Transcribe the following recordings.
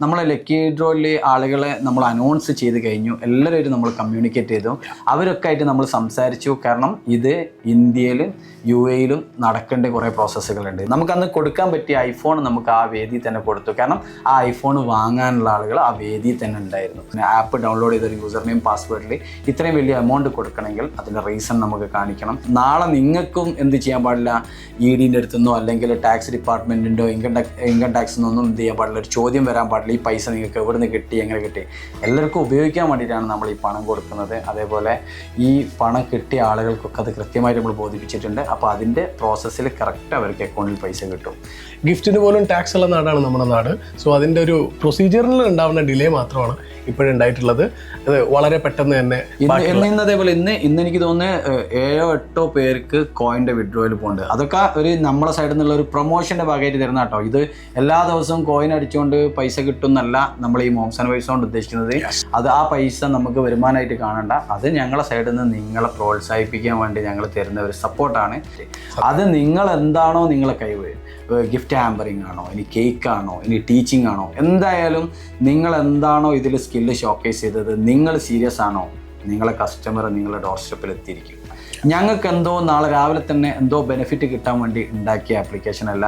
നമ്മളെ ലക്കി ഡ്രോയിൽ ആളുകളെ നമ്മൾ അനൗൺസ് ചെയ്ത് കഴിഞ്ഞു, എല്ലാവരും നമ്മൾ കമ്മ്യൂണിക്കേറ്റ് ചെയ്തു, അവരൊക്കെ ആയിട്ട് നമ്മൾ സംസാരിച്ചു. കാരണം ഇത് ഇന്ത്യയിലും UAE-ലും നടക്കേണ്ട കുറേ പ്രോസസ്സുകളുണ്ട്. നമുക്കന്ന് കൊടുക്കാൻ പറ്റിയ ഐഫോൺ നമുക്ക് ആ വേദിയിൽ തന്നെ കൊടുത്തു. കാരണം ആ ഐഫോൺ വാങ്ങാനുള്ള ആളുകൾ ആ വേദിയിൽ തന്നെ ഉണ്ടായിരുന്നു. പിന്നെ ആപ്പ് ഡൗൺലോഡ് ചെയ്തൊരു യൂസർ നെയിം പാസ്വേഡിൽ ഇത്രയും വലിയ എമൗണ്ട് കൊടുക്കണമെങ്കിൽ അതിൻ്റെ റീസൺ നമുക്ക് കാണിക്കണം. നാളെ നിങ്ങൾക്കും എന്ത് ചെയ്യാൻ പാടില്ല, ED-ൻ്റെ അടുത്തുനിന്നോ അല്ലെങ്കിൽ ടാക്സ് ഡിപ്പാർട്ട്മെൻറ്റിൻ്റെയോ ഇൻകം ടാക്സിൽ നിന്നൊന്നും എന്ത് ചെയ്യാൻ പാടില്ല, ഒരു ചോദ്യം വരാൻ പാടില്ല. ഈ പൈസ നിങ്ങൾക്ക് എവിടെ നിന്ന് കിട്ടി, എങ്ങനെ കിട്ടി, എല്ലാവർക്കും ഉപയോഗിക്കാൻ വേണ്ടിയിട്ടാണ് നമ്മൾ ഈ പണം കൊടുക്കുന്നത്. അതേപോലെ ഈ പണം കിട്ടിയ ആളുകൾക്കൊക്കെ അത് കൃത്യമായിട്ട് നമ്മൾ ബോധിപ്പിച്ചിട്ടുണ്ട്. അപ്പോൾ അതിൻ്റെ പ്രോസസ്സിൽ കറക്റ്റ് അവർക്ക് അക്കൗണ്ടിൽ പൈസ കിട്ടും. ഗിഫ്റ്റിന് പോലും ടാക്സ് ഉള്ള നാടാണ് നമ്മുടെ നാട്. സോ അതിൻ്റെ ഒരു പ്രൊസീജിയറിൽ ഉണ്ടാവുന്ന ഡിലേ മാത്രമാണ് ഇപ്പോഴുണ്ടായിട്ടുള്ളത്. അത് വളരെ പെട്ടെന്ന് തന്നെ അതേപോലെ ഇന്ന് എനിക്ക് തോന്നുന്നു 7-8 പേർക്ക് കോയിൻ്റെ വിഡ്രോയിൽ പോകുന്നുണ്ട്. അതൊക്കെ ഒരു നമ്മളെ സൈഡിൽ നിന്നുള്ള ഒരു പ്രൊമോഷൻ്റെ ഭാഗമായിട്ട് തരുന്ന കേട്ടോ. ഇത് എല്ലാ ദിവസവും കോയിൻ അടിച്ചുകൊണ്ട് പൈസ കിട്ടുന്നല്ല നമ്മൾ ഈ മോംസ് ആൻഡ് വൈബ്സ് കൊണ്ട് ഉദ്ദേശിക്കുന്നത്. അത് ആ പൈസ നമുക്ക് വരുമാനമായിട്ട് കാണണ്ട, അത് ഞങ്ങളെ സൈഡിൽ നിന്ന് നിങ്ങളെ പ്രോത്സാഹിപ്പിക്കാൻ വേണ്ടി ഞങ്ങൾ തരുന്ന ഒരു സപ്പോർട്ടാണ്. അത് നിങ്ങൾ എന്താണോ നിങ്ങളെ കഴിവ്, ഗിഫ്റ്റ് ഹാമ്പറിങ് ആണോ, ഇനി കേക്ക് ആണോ, ഇനി ടീച്ചിങ് ആണോ, എന്തായാലും നിങ്ങൾ എന്താണോ ഇതിൽ സ്കില്ല് ഷോക്കേസ് ചെയ്തത്, നിങ്ങൾ സീരിയസ് ആണോ, നിങ്ങളെ കസ്റ്റമർ നിങ്ങളുടെ ഡോർ സ്റ്റെപ്പിൽ എത്തിയിരിക്കും. ഞങ്ങൾക്ക് എന്തോ നാളെ രാവിലെ തന്നെ എന്തോ ബെനിഫിറ്റ് കിട്ടാൻ വേണ്ടി ഉണ്ടാക്കിയ ആപ്ലിക്കേഷൻ അല്ല.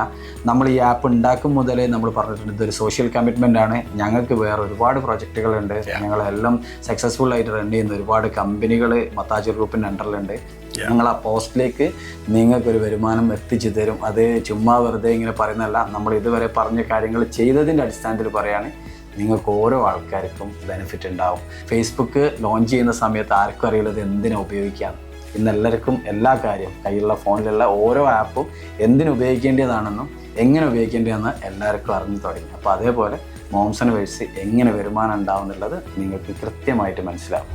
നമ്മൾ ഈ ആപ്പ് ഉണ്ടാക്കും മുതലേ നമ്മൾ പറഞ്ഞിട്ടുണ്ട് ഇതൊരു സോഷ്യൽ കമ്മിറ്റ്മെൻ്റ് ആണ്. ഞങ്ങൾക്ക് വേറെ ഒരുപാട് പ്രൊജക്റ്റുകളുണ്ട്. ഞങ്ങളെല്ലാം സക്സസ്ഫുൾ ആയിട്ട് റൺ ചെയ്യുന്ന ഒരുപാട് കമ്പനികൾ മത്താജ് ഗ്രൂപ്പിൻ്റെ അണ്ടറിലുണ്ട്. ഞങ്ങൾ ആ പോസ്റ്റിലേക്ക് നിങ്ങൾക്കൊരു വരുമാനം എത്തിച്ചു തരും. അത് ചുമ്മാ വെറുതെ ഇങ്ങനെ പറയുന്നതല്ല, നമ്മൾ ഇതുവരെ പറഞ്ഞ കാര്യങ്ങൾ ചെയ്തതിൻ്റെ അടിസ്ഥാനത്തിൽ പറയുകയാണ്. നിങ്ങൾക്ക് ഓരോ ആൾക്കാർക്കും ബെനിഫിറ്റ് ഉണ്ടാവും. ഫേസ്ബുക്ക് ലോഞ്ച് ചെയ്യുന്ന സമയത്ത് ആർക്കും അറിയുള്ളത് എന്തിനാ ഉപയോഗിക്കാം. ഇന്ന് എല്ലാവർക്കും എല്ലാ കാര്യം കയ്യിലുള്ള ഫോണിലുള്ള ഓരോ ആപ്പും എന്തിനു ഉപയോഗിക്കേണ്ടതാണെന്നും എങ്ങനെ ഉപയോഗിക്കേണ്ടതെന്ന് എല്ലാവർക്കും അറിഞ്ഞു തുടങ്ങി. അപ്പോൾ അതേപോലെ മോംസ് ആൻഡ് വൈബ്സ് എങ്ങനെ വരുമാനം ഉണ്ടാവും എന്നുള്ളത് നിങ്ങൾക്ക് കൃത്യമായിട്ട് മനസ്സിലാവും.